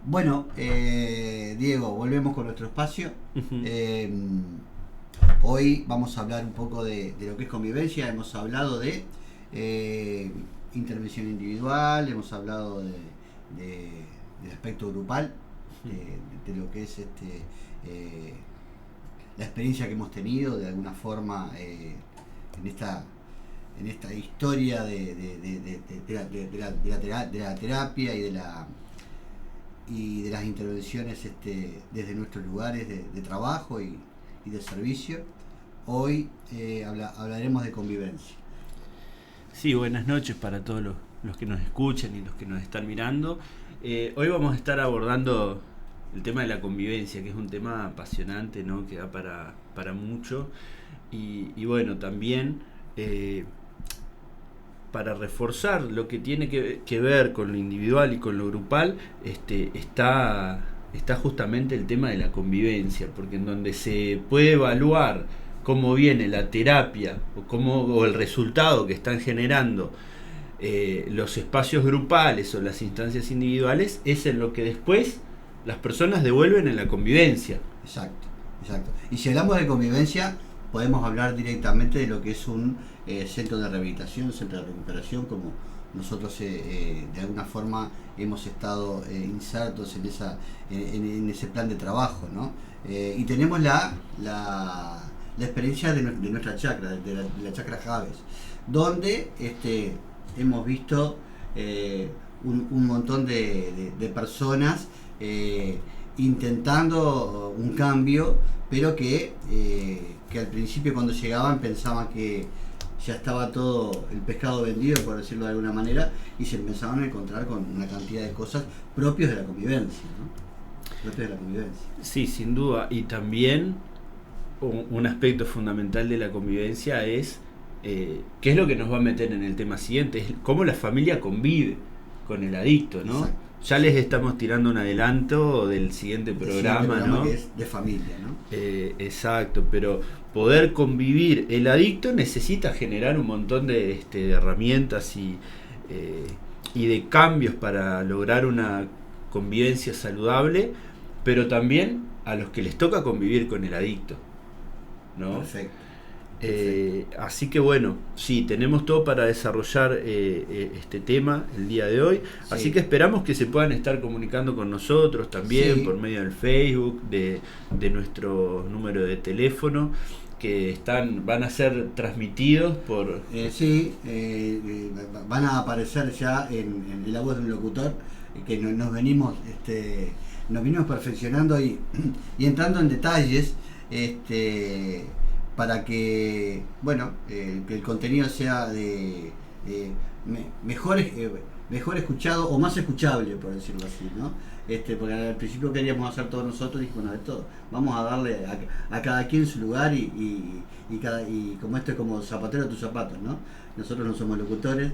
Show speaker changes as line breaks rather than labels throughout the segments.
Bueno, Diego, volvemos con nuestro espacio.
Ujú.
Eh, Hoy vamos a hablar un poco de lo que es convivencia. Hemos hablado de eh, intervención individual, hemos hablado de- del aspecto grupal, de lo que es eh, la experiencia que hemos tenido de alguna forma en esta en esta historia de la terapia y de las intervenciones desde nuestros lugares de trabajo y de servicio. Hoy hablaremos de convivencia.
Sí, buenas noches para todos los que nos escuchan y los que nos están mirando. Hoy vamos a estar abordando el tema de la convivencia, que es un tema apasionante, ¿no? Que da para mucho. Y bueno, también eh, para reforzar lo que tiene que ver con lo individual y con lo grupal, está justamente el tema de la convivencia, porque en donde se puede evaluar cómo viene la terapia o el resultado que están generando los espacios grupales o las instancias individuales, es en lo que después las personas devuelven en la convivencia.
Exacto, exacto. Y si hablamos de convivencia, podemos hablar directamente de lo que es un centro de rehabilitación, centro de recuperación, como nosotros de alguna forma hemos estado insertos en ese plan de trabajo, ¿no? Y tenemos la experiencia de nuestra chacra, de la chacra Javes, donde hemos visto un montón de personas eh, intentando un cambio, pero que al principio cuando llegaban pensaban que ya estaba todo el pescado vendido, por decirlo de alguna manera, y se empezaban a encontrar con una cantidad de cosas propios de la convivencia, ¿no? Propios de la convivencia.
Sí, sin duda. Y también un aspecto fundamental de la convivencia es qué es lo que nos va a meter en el tema siguiente, es cómo la familia convive con el adicto, ¿no?
Exacto.
Ya les estamos tirando un adelanto del siguiente
El siguiente
programa, ¿no?
que es de familia, ¿no?
Exacto, pero poder convivir, el adicto necesita generar un montón de herramientas eh, y de cambios para lograr una convivencia saludable, pero también a los que les toca convivir con el adicto, ¿no?
Perfecto. Perfecto.
Así que bueno, sí, tenemos todo para desarrollar este tema el día de hoy.
Sí.
Así que esperamos que se puedan estar comunicando con nosotros también
Sí.
por medio del Facebook, de nuestro número de teléfono, que van a ser transmitidos por...
Van a aparecer ya en la voz de un locutor que nos venimos perfeccionando y entrando en detalles para que que el contenido sea mejor, mejor escuchado o más escuchable, por decirlo así, ¿no? Porque al principio queríamos hacer todos nosotros y bueno, de todo, vamos a darle a cada quien su lugar y como esto es como zapatero a tus zapatos, ¿no? Nosotros no somos locutores,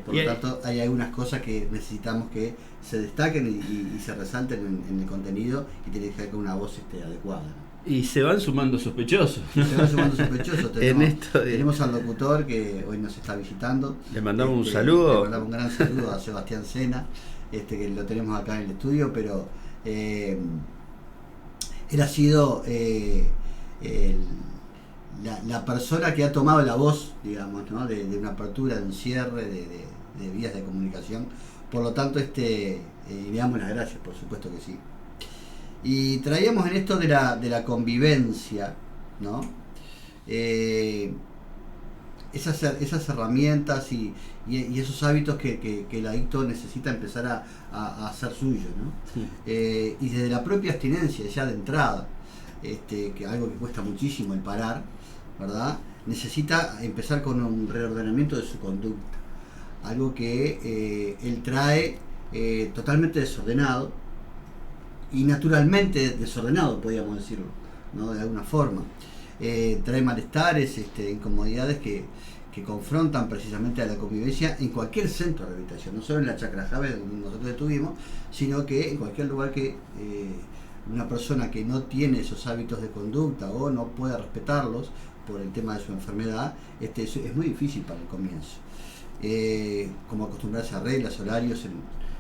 por lo tanto hay algunas cosas que necesitamos que se destaquen y se resalten en el contenido y tiene que ser con una voz adecuada, ¿no?
Y se van sumando sospechosos.
Se van sumando sospechosos.
Tenemos
al locutor que hoy nos está visitando.
Le mandamos un saludo.
Le mandamos un gran saludo a Sebastián Sena, que lo tenemos acá en el estudio, pero él ha sido la persona que ha tomado la voz, digamos, ¿no? de una apertura, de un cierre, de vías de comunicación. Por lo tanto, le damos las gracias, por supuesto que sí. Y traíamos en esto de la convivencia, ¿no? Esas herramientas y esos hábitos que el adicto necesita empezar a hacer suyo, ¿no?
Sí.
Y desde la propia abstinencia, ya de entrada, que algo que cuesta muchísimo el parar, ¿verdad? Necesita empezar con un reordenamiento de su conducta, algo que él trae totalmente desordenado, y naturalmente desordenado, podríamos decirlo, ¿no? De alguna forma. Trae malestares, incomodidades que confrontan precisamente a la convivencia en cualquier centro de rehabilitación, no solo en la Chacra Javes donde nosotros estuvimos, sino que en cualquier lugar que una persona que no tiene esos hábitos de conducta o no puede respetarlos por el tema de su enfermedad, es muy difícil para el comienzo. Como acostumbrarse a reglas, horarios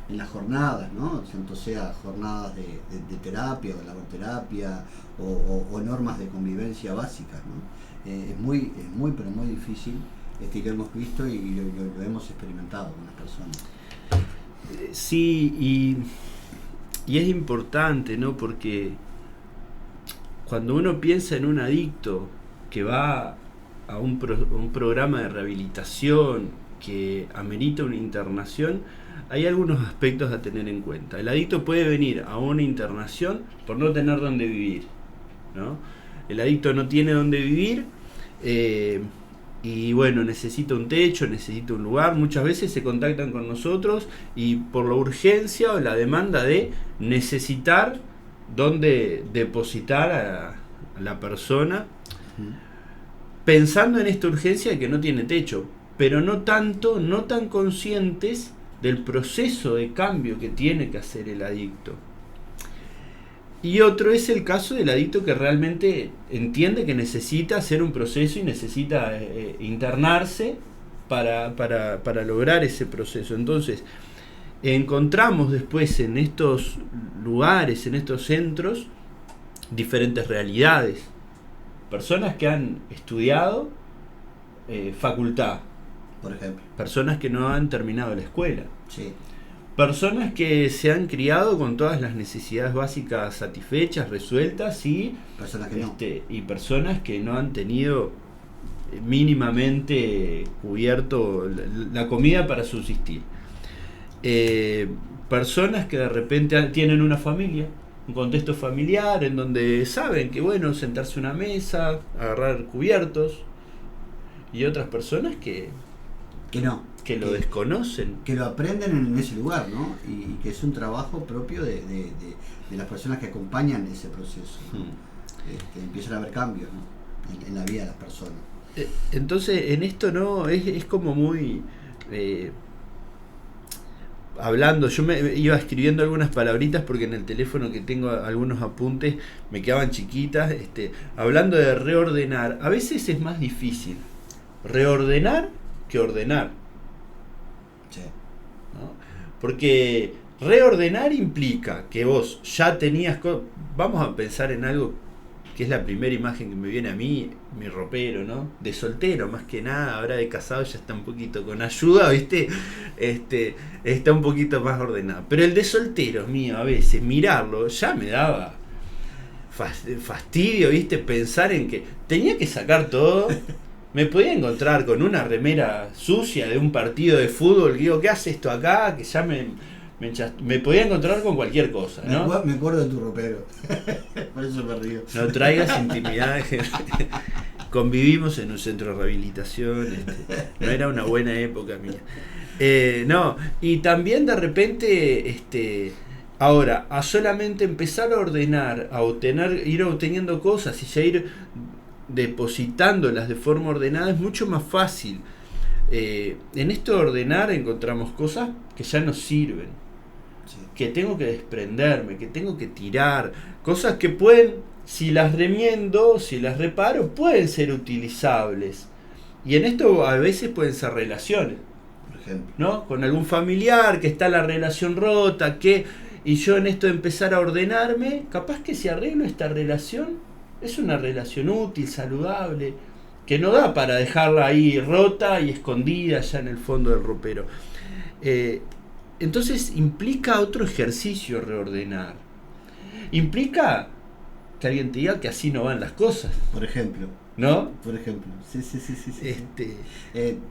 en las jornadas, ¿no? Tanto sea jornadas de terapia o laboterapia o normas de convivencia básicas, ¿no? Es muy pero muy difícil, y lo hemos visto y lo hemos experimentado con las personas.
Sí, y es importante, ¿no? Porque cuando uno piensa en un adicto que va a un programa de rehabilitación que amerita una internación, hay algunos aspectos a tener en cuenta. El adicto puede venir a una internación por no tener dónde vivir, ¿no? El adicto no tiene dónde vivir, y bueno, necesita un techo, necesita un lugar. Muchas veces se contactan con nosotros y por la urgencia o la demanda de necesitar dónde depositar a la persona, pensando en esta urgencia de que no tiene techo, pero no tan conscientes del proceso de cambio que tiene que hacer el adicto. Y otro es el caso del adicto que realmente entiende que necesita hacer un proceso y necesita internarse para lograr ese proceso. Entonces, encontramos después en estos lugares, en estos centros, diferentes realidades. Personas que han estudiado facultad,
por ejemplo.
Personas que no han terminado la escuela.
Sí.
Personas que se han criado con todas las necesidades básicas satisfechas, resueltas, y
personas que no.
Y personas que no han tenido mínimamente cubierto la comida para subsistir. Personas que de repente tienen una familia, un contexto familiar en donde saben que bueno, sentarse a una mesa, agarrar cubiertos, y otras personas que lo desconocen,
que lo aprenden en ese lugar, ¿no? Y que es un trabajo propio de las personas que acompañan ese proceso, ¿no? Empiezan a haber cambios, ¿no? en la vida de las personas.
Entonces en esto no es como muy hablando, yo me iba escribiendo algunas palabritas porque en el teléfono que tengo algunos apuntes me quedaban chiquitas, hablando de reordenar. A veces es más difícil reordenar que ordenar.
Sí.
¿No? Porque reordenar implica que vos ya tenías vamos a pensar en algo que es la primera imagen que me viene a mí, mi ropero, ¿no? De soltero, más que nada. Ahora de casado ya está un poquito con ayuda, ¿viste? Está un poquito más ordenado. Pero el de soltero mío, a veces, mirarlo, ya me daba fastidio, ¿viste? Pensar en que tenía que sacar todo. Me podía encontrar con una remera sucia de un partido de fútbol, que digo, ¿qué hace esto acá? Que ya me podía encontrar con cualquier cosa, ¿no?
Me acuerdo de tu ropero. Por eso me río.
No traigas intimidad. Convivimos en un centro de rehabilitación. No era una buena época mía. No, y también de repente, ahora, a solamente empezar a ordenar, ir obteniendo cosas y ya ir depositándolas de forma ordenada es mucho más fácil. En esto de ordenar encontramos cosas que ya no sirven, sí, que tengo que desprenderme, que tengo que tirar, cosas que pueden, si las remiendo, si las reparo, pueden ser utilizables. Y en esto a veces pueden ser relaciones,
por ejemplo,
¿no? Con algún familiar que está la relación rota, y yo en esto de empezar a ordenarme, capaz que si arreglo esta relación, es una relación útil, saludable, que no da para dejarla ahí rota y escondida ya en el fondo del ropero. Entonces implica otro ejercicio reordenar. Implica que alguien te diga que así no van las cosas.
Por ejemplo.
¿No?
Por ejemplo. Sí.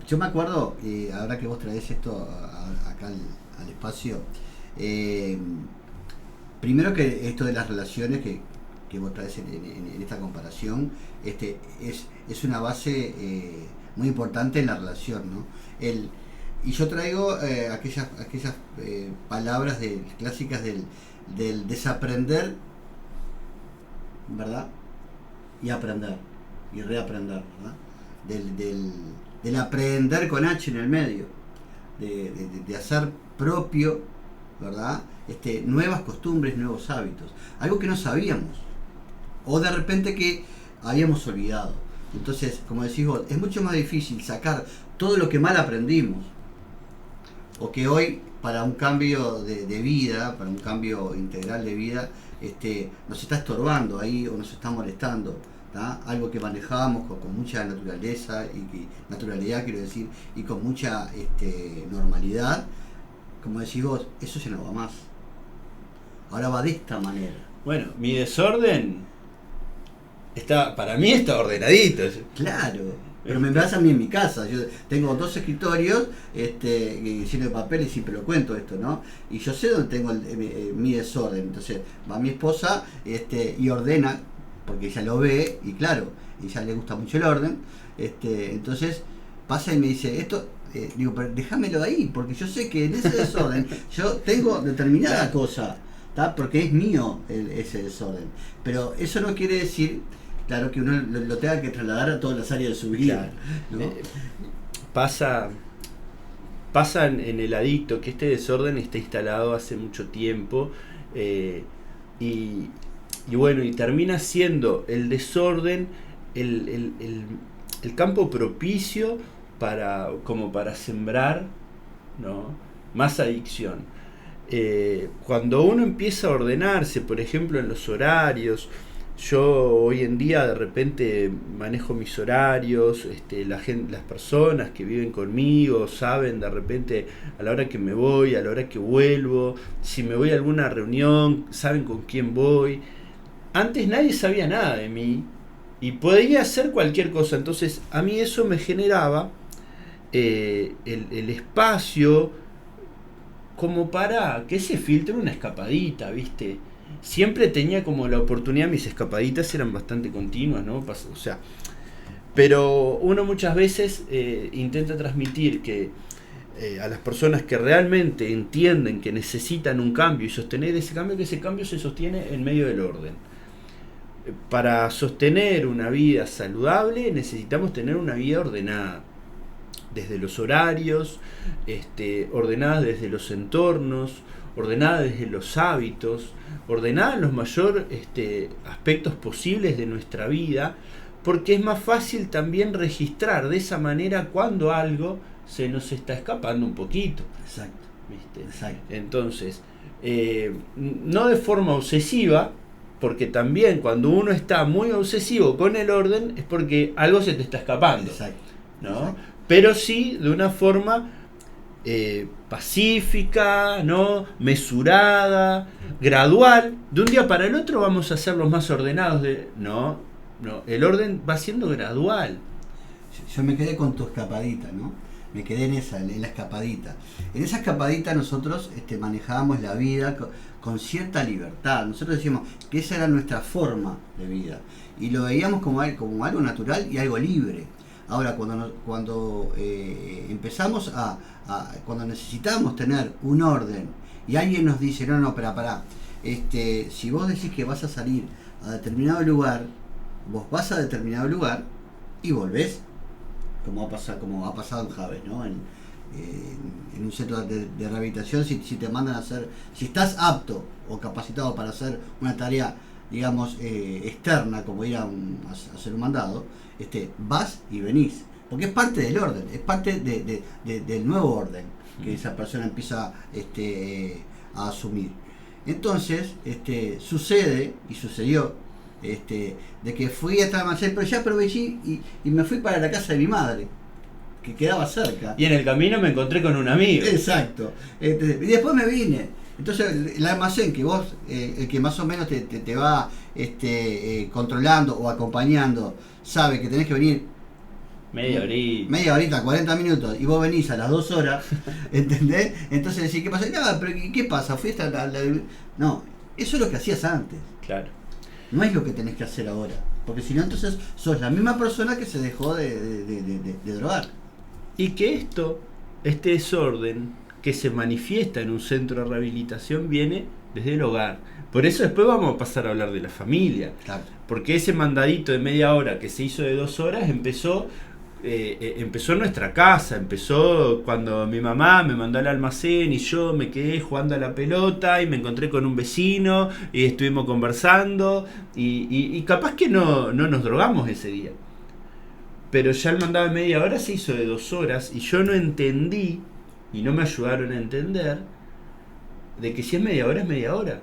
Yo me acuerdo, ahora que vos traes esto acá al espacio, primero que esto de las relaciones que vos traes en esta comparación, es una base muy importante en la relación, ¿no? Y yo traigo aquellas palabras clásicas del desaprender, ¿verdad? Y aprender, y reaprender, ¿verdad? Del aprender con H en el medio, de hacer propio, ¿verdad? Nuevas costumbres, nuevos hábitos, algo que no sabíamos, o de repente que habíamos olvidado. Entonces, como decís vos, es mucho más difícil sacar todo lo que mal aprendimos, o que hoy para un cambio de vida, para un cambio integral de vida, nos está estorbando ahí o nos está molestando. ¿tá? Algo que manejábamos con mucha naturaleza naturalidad quiero decir, y con mucha normalidad, como decís vos, eso ya no va más. Ahora va de esta manera.
Bueno, mi desorden para mí está ordenadito.
Claro. Pero me pasa a mí en mi casa. Yo tengo 2 escritorios llenos de papeles, siempre lo cuento esto, ¿no? Y yo sé dónde tengo mi desorden. Entonces va mi esposa y ordena, porque ella lo ve, y claro, a ella le gusta mucho el orden. Entonces pasa y me dice, esto, digo, pero déjamelo ahí, porque yo sé que en ese desorden yo tengo determinada cosa, ¿tá? Porque es mío ese desorden. Pero eso no quiere decir... Claro que uno lo tenga que trasladar a todas las áreas de su vida. Claro. ¿No?
Pasa en el adicto que este desorden está instalado hace mucho tiempo y bueno, y termina siendo el desorden el campo propicio para sembrar, ¿no? Más adicción. Cuando uno empieza a ordenarse, por ejemplo, en los horarios. Yo hoy en día de repente manejo mis horarios, las personas que viven conmigo saben de repente a la hora que me voy, a la hora que vuelvo, si me voy a alguna reunión, saben con quién voy. Antes nadie sabía nada de mí y podía hacer cualquier cosa, entonces a mí eso me generaba el espacio como para que se filtre una escapadita, ¿viste? Siempre tenía como la oportunidad, mis escapaditas eran bastante continuas, ¿no? O sea, pero uno muchas veces intenta transmitir que a las personas que realmente entienden que necesitan un cambio y sostener ese cambio, que ese cambio se sostiene en medio del orden. Para sostener una vida saludable necesitamos tener una vida ordenada, desde los horarios, ordenada desde los entornos, ordenada desde los hábitos, ordenada en los mayores aspectos posibles de nuestra vida, porque es más fácil también registrar de esa manera cuando algo se nos está escapando un poquito.
Exacto.
¿Viste?
Exacto.
Entonces, no de forma obsesiva, porque también cuando uno está muy obsesivo con el orden es porque algo se te está escapando.
Exacto.
¿no?
Exacto.
Pero sí de una forma pacífica, ¿no? Mesurada, gradual. De un día para el otro vamos a ser los más ordenados. No, el orden va siendo gradual.
Yo me quedé con tu escapadita, ¿no? Me quedé en la escapadita. En esa escapadita nosotros manejábamos la vida con cierta libertad. Nosotros decíamos que esa era nuestra forma de vida. Y lo veíamos como algo natural y algo libre. Ahora, cuando empezamos cuando necesitamos tener un orden y alguien nos dice, no, pará, si vos decís que vas a salir a determinado lugar, vos vas a determinado lugar y volvés, como ha pasado en Javes, ¿no? En un centro de rehabilitación, si te mandan a hacer, si estás apto o capacitado para hacer una tarea, digamos, externa, como ir a hacer un mandado, vas y venís, porque es parte del orden, es parte del nuevo orden que esa persona empieza a asumir. Entonces, sucede, y sucedió, de que fui a Tramancer, pero ya aproveché y me fui para la casa de mi madre, que quedaba cerca.
Y en el camino me encontré con un amigo.
Exacto. Y después me vine. Entonces el almacén que vos, el que más o menos te va controlando o acompañando, sabe que tenés que venir media horita, 40 minutos, y vos venís a las 2 horas, ¿entendés? Entonces decís, ¿qué pasa? No, pero ¿qué pasa? ¿Fuiste a No, eso es lo que hacías antes.
Claro.
No es lo que tenés que hacer ahora. Porque si no, entonces sos la misma persona que se dejó de drogar.
Y que este desorden que se manifiesta en un centro de rehabilitación viene desde el hogar. Por eso después vamos a pasar a hablar de la familia.
Claro.
Porque ese mandadito de media hora que se hizo de 2 horas empezó en nuestra casa. Empezó cuando mi mamá me mandó al almacén y yo me quedé jugando a la pelota y me encontré con un vecino y estuvimos conversando y capaz que no nos drogamos ese día. Pero ya el mandado de media hora se hizo de 2 horas y yo no entendí y no me ayudaron a entender de que si es media hora, es media hora.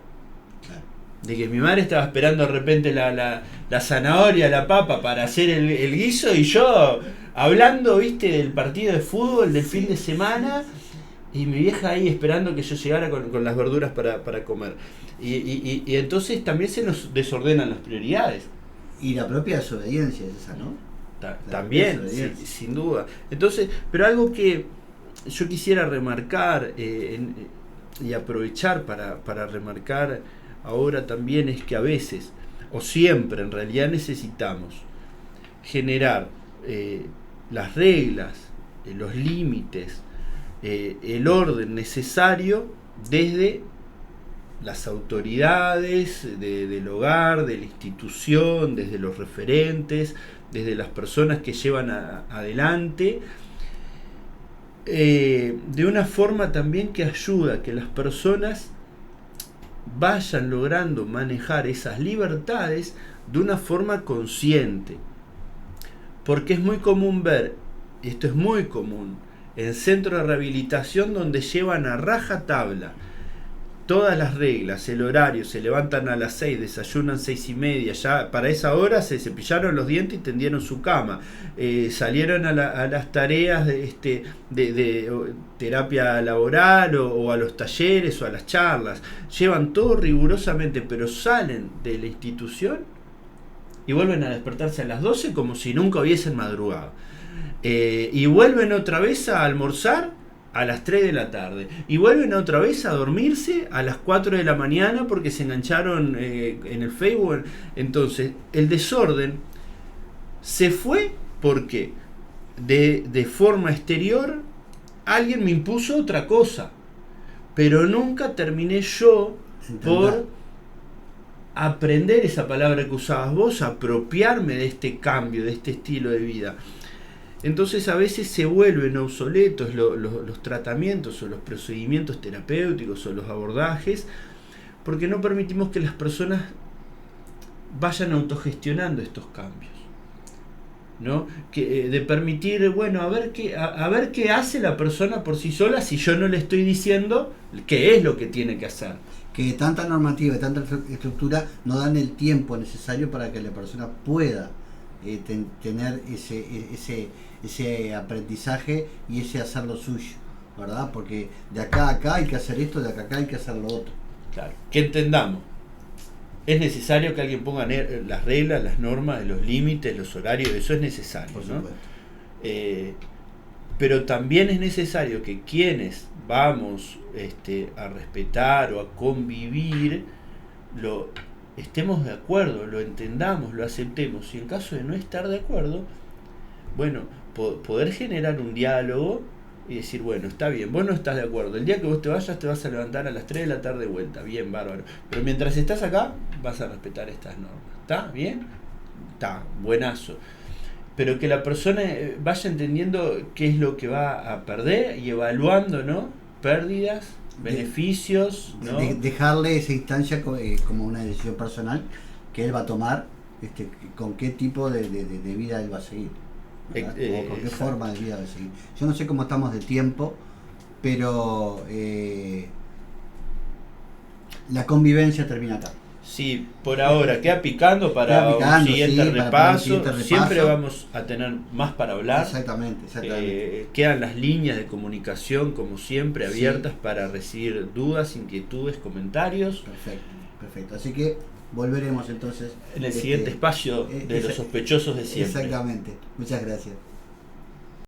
Claro.
De que mi madre estaba esperando de repente la zanahoria, la papa para hacer el guiso, y yo hablando, viste, del partido de fútbol del fin de semana, y mi vieja ahí esperando que yo llegara con las verduras para comer. Y entonces también se nos desordenan las prioridades.
Y la propia desobediencia es esa, ¿no?
También, sin duda. Entonces, pero algo que yo quisiera remarcar y aprovechar para remarcar ahora también es que a veces, o siempre en realidad, necesitamos generar las reglas, los límites, el orden necesario desde las autoridades del hogar, de la institución, desde los referentes, desde las personas que llevan adelante, de una forma también que ayuda a que las personas vayan logrando manejar esas libertades de una forma consciente. Porque es muy común ver, esto es muy común, en centros de rehabilitación donde llevan a rajatabla todas las reglas, el horario, se levantan a las 6, desayunan 6:30, ya para esa hora se cepillaron los dientes y tendieron su cama, salieron a las tareas de terapia laboral o a los talleres o a las charlas, llevan todo rigurosamente, pero salen de la institución y vuelven a despertarse a las 12 como si nunca hubiesen madrugado, y vuelven otra vez a almorzar a las 3 de la tarde y vuelven otra vez a dormirse a las 4 de la mañana porque se engancharon en el Facebook. Entonces el desorden se fue porque de forma exterior alguien me impuso otra cosa, pero nunca terminé yo por aprender esa palabra que usabas vos, apropiarme de este cambio, de este estilo de vida. Entonces a veces se vuelven obsoletos los tratamientos o los procedimientos terapéuticos o los abordajes, porque no permitimos que las personas vayan autogestionando estos cambios, ¿no? De permitir, bueno, a ver qué hace la persona por sí sola si yo no le estoy diciendo qué es lo que tiene que hacer.
Que tanta normativa y tanta estructura no dan el tiempo necesario para que la persona pueda tener ese aprendizaje y ese hacer lo suyo, ¿verdad? Porque de acá a acá hay que hacer esto, de acá a acá hay que hacer lo otro.
Claro, que entendamos. Es necesario que alguien ponga las reglas, las normas, los límites, los horarios, eso es necesario, ¿no? Pero también es necesario que quienes vamos a respetar o a convivir, estemos de acuerdo, lo entendamos, lo aceptemos, y en caso de no estar de acuerdo, bueno, poder generar un diálogo y decir, bueno, está bien, vos no estás de acuerdo, el día que vos te vayas te vas a levantar a las 3 de la tarde de vuelta, bien, bárbaro, pero mientras estás acá vas a respetar estas normas, ¿está bien? Está, buenazo, pero que la persona vaya entendiendo qué es lo que va a perder y evaluando, ¿no? Pérdidas, beneficios, ¿no?
Dejarle esa instancia como una decisión personal que él va a tomar, con qué tipo de vida él va a seguir, o con qué forma de vida va a seguir. Yo no sé cómo estamos de tiempo, pero la convivencia termina acá.
Sí, por ahora queda picando para un siguiente repaso. Siempre vamos a tener más para hablar.
Exactamente.
Quedan las líneas de comunicación, como siempre, abiertas para recibir dudas, inquietudes, comentarios.
Perfecto. Así que volveremos entonces
en el siguiente espacio de los sospechosos de siempre.
Exactamente. Muchas gracias.